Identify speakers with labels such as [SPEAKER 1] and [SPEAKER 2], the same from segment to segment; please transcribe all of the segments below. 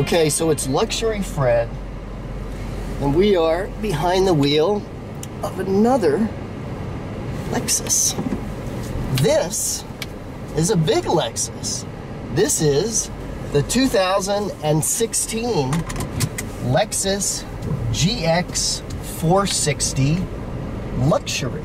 [SPEAKER 1] Okay, so it's Luxury Fred, and we are behind the wheel of another Lexus. This is a big Lexus. This is the 2016 Lexus GX 460 Luxury.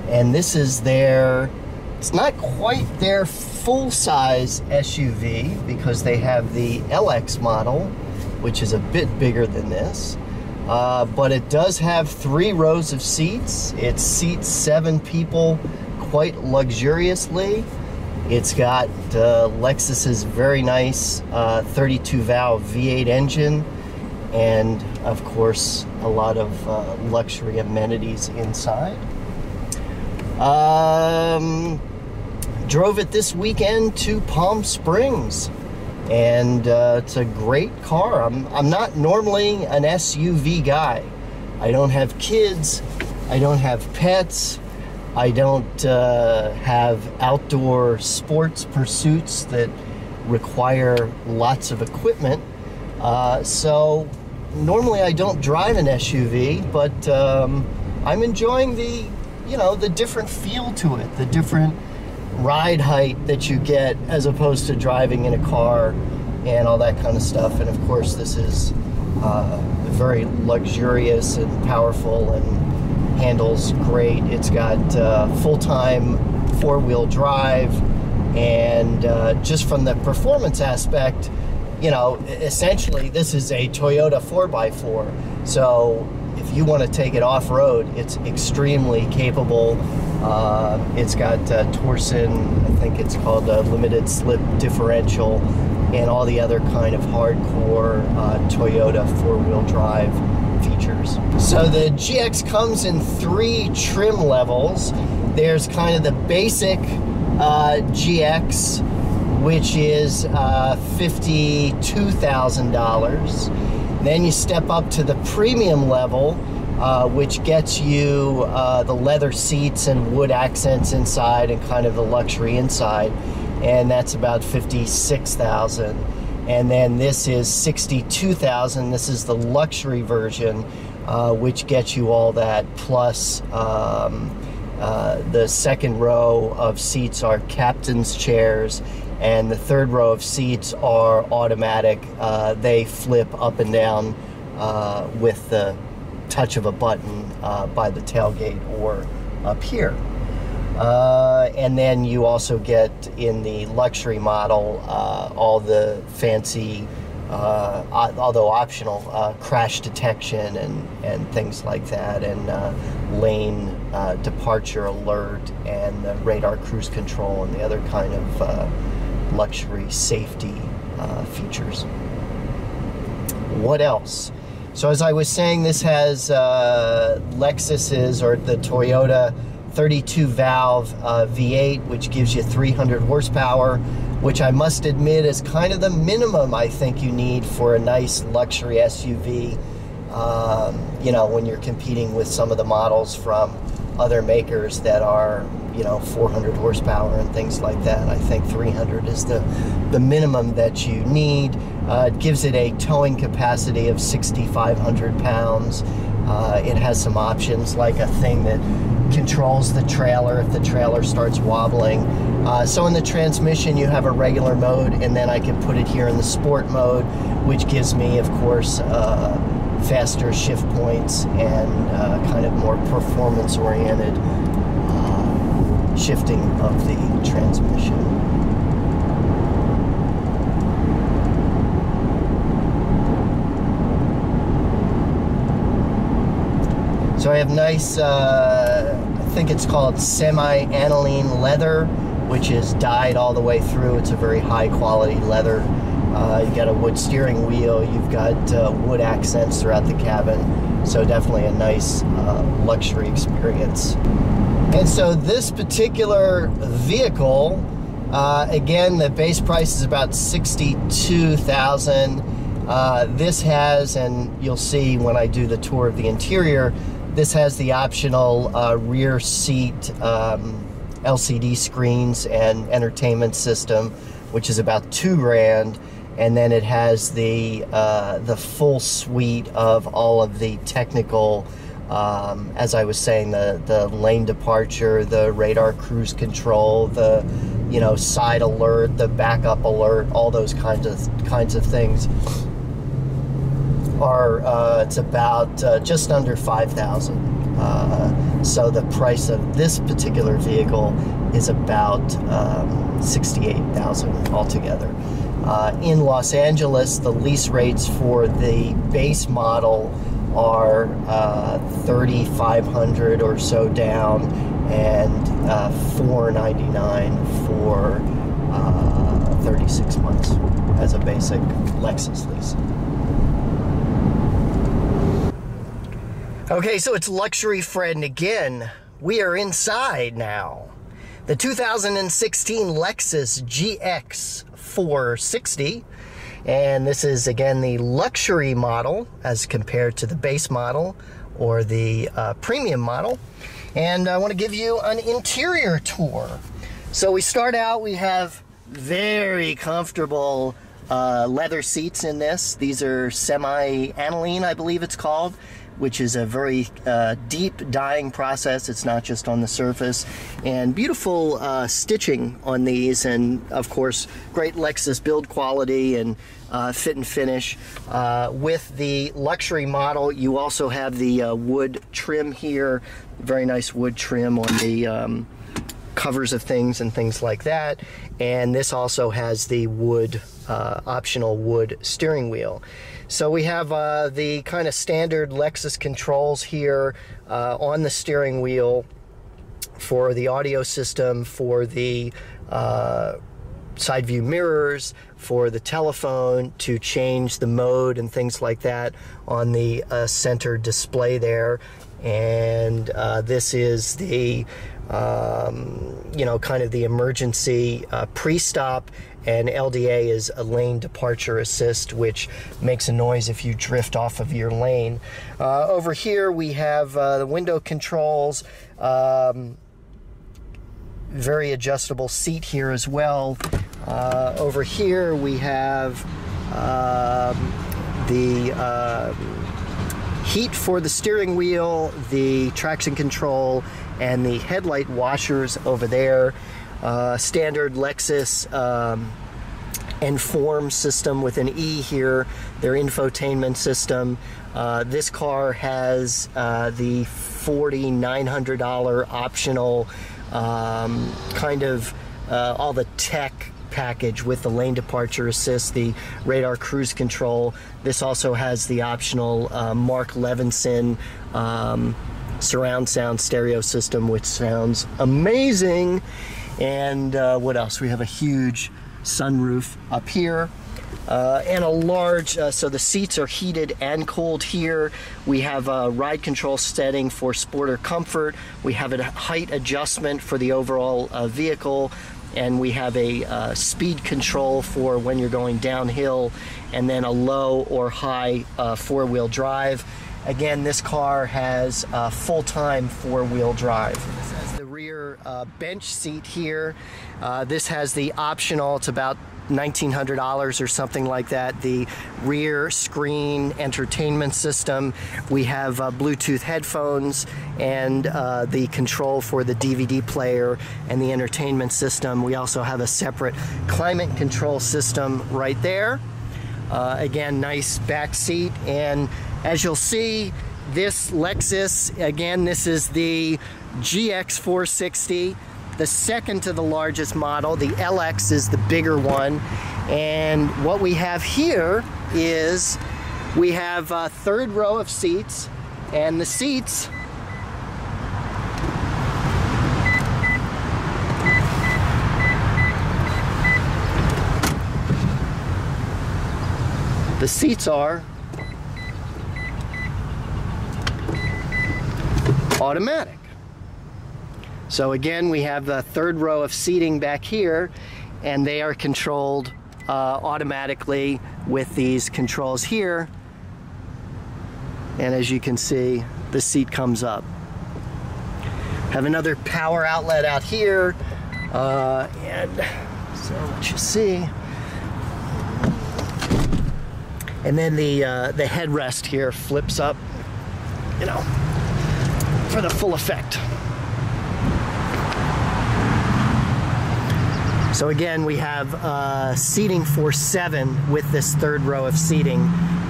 [SPEAKER 1] And this is their, it's not quite their full-size SUV because they have the LX model, which is a bit bigger than this. But it does have 3 rows of seats. It seats 7 people quite luxuriously. It's got Lexus's very nice 32-valve V8 engine, and of course a lot of luxury amenities inside. Drove it this weekend to Palm Springs, and it's a great car. I'm not normally an SUV guy. I don't have kids, I don't have pets, I don't have outdoor sports pursuits that require lots of equipment. So normally I don't drive an SUV, but I'm enjoying the, the different feel to it, the different ride height that you get as opposed to driving in a car and all that kind of stuff. And of course this is very luxurious and powerful and handles great. It's got full-time 4-wheel drive, and just from the performance aspect, essentially this is a Toyota 4x4. So if you want to take it off-road, it's extremely capable. It's got Torsen, I think it's called a limited slip differential, and all the other kind of hardcore Toyota 4-wheel drive features. So the GX comes in 3 trim levels. There's kind of the basic GX, which is $52,000. Then you step up to the premium level, which gets you the leather seats and wood accents inside and kind of the luxury inside, and that's about $56,000. And then this is $62,000. This is the luxury version, which gets you all that, plus the second row of seats are captain's chairs, and the third row of seats are automatic. They flip up and down with the touch of a button by the tailgate or up here. And then you also get in the luxury model all the fancy, although optional, crash detection and things like that, and lane departure alert, and the radar cruise control, and the other kind of luxury safety features. What else? So as I was saying, this has Lexus's, or the Toyota 32-valve V8, which gives you 300 horsepower, which I must admit is kind of the minimum I think you need for a nice luxury SUV. When you're competing with some of the models from other makers that are 400 horsepower and things like that. I think 300 is the minimum that you need. It gives it a towing capacity of 6,500 pounds. It has some options, like a thing that controls the trailer if the trailer starts wobbling. So in the transmission you have a regular mode, and then I can put it here in the sport mode, which gives me, of course, faster shift points and kind of more performance-oriented shifting of the transmission. So I have nice, I think it's called semi-aniline leather, which is dyed all the way through. It's a very high quality leather. You got a wood steering wheel, you've got wood accents throughout the cabin, so definitely a nice luxury experience. And so this particular vehicle, again, the base price is about $62,000. This has, and you'll see when I do the tour of the interior, this has the optional rear seat LCD screens and entertainment system, which is about $2,000. and then it has the full suite of all of the technical, as I was saying, the lane departure, the radar cruise control, the side alert, the backup alert, all those kinds of things. It's about just under $5,000. So the price of this particular vehicle is about $68,000 altogether. In Los Angeles, the lease rates for the base model are $3,500 or so down, and $499 for 36 months as a basic Lexus lease. Okay, so it's Luxury Friend again. We are inside now. The 2016 Lexus GX 460. And this is, again, the luxury model as compared to the base model or the premium model. And I want to give you an interior tour. So we start out, we have very comfortable leather seats in this. These are semi-aniline, I believe it's called, which is a very deep dyeing process. It's not just on the surface. And beautiful stitching on these, and of course, great Lexus build quality and fit and finish. With the luxury model, you also have the wood trim here. Very nice wood trim on the covers of things and things like that. And this also has the wood, optional wood steering wheel. So we have the kind of standard Lexus controls here on the steering wheel for the audio system, for the side view mirrors, for the telephone, to change the mode and things like that on the center display there. And this is the kind of the emergency pre-stop, and LDA is a lane departure assist, which makes a noise if you drift off of your lane. Over here we have the window controls, very adjustable seat here as well. Over here we have the heat for the steering wheel, the traction control, and the headlight washers over there. Standard Lexus Inform system with an E here, their infotainment system. This car has the $4,900 optional kind of all the tech package with the lane departure assist, the radar cruise control. This also has the optional Mark Levinson surround sound stereo system, which sounds amazing. And what else? We have a huge sunroof up here, and a large, so the seats are heated and cooled here. We have a ride control setting for sport or comfort. We have a height adjustment for the overall vehicle, and we have a speed control for when you're going downhill, and then a low or high four-wheel drive. Again, this car has full-time four-wheel drive. This has the rear bench seat here. This has the optional, it's about $1,900 or something like that, the rear screen entertainment system. We have Bluetooth headphones and the control for the DVD player and the entertainment system. We also have a separate climate control system right there. Again, nice back seat. And as you'll see, this Lexus, again, this is the GX 460, the second to the largest model. The LX is the bigger one. And what we have here is we have a third row of seats, and the seats are automatic. So again, we have the third row of seating back here, and they are controlled automatically with these controls here. And as you can see, the seat comes up. Have another power outlet out here, and so what you see, And then the headrest here flips up, you know, for the full effect. So again, we have seating for 7 with this 3rd row of seating.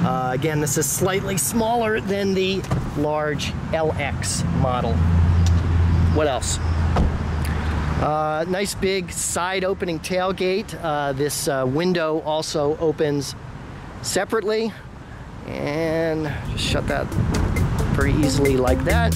[SPEAKER 1] Again, this is slightly smaller than the large LX model. What else? Nice big side opening tailgate. This window also opens separately, and just shut that very easily like that.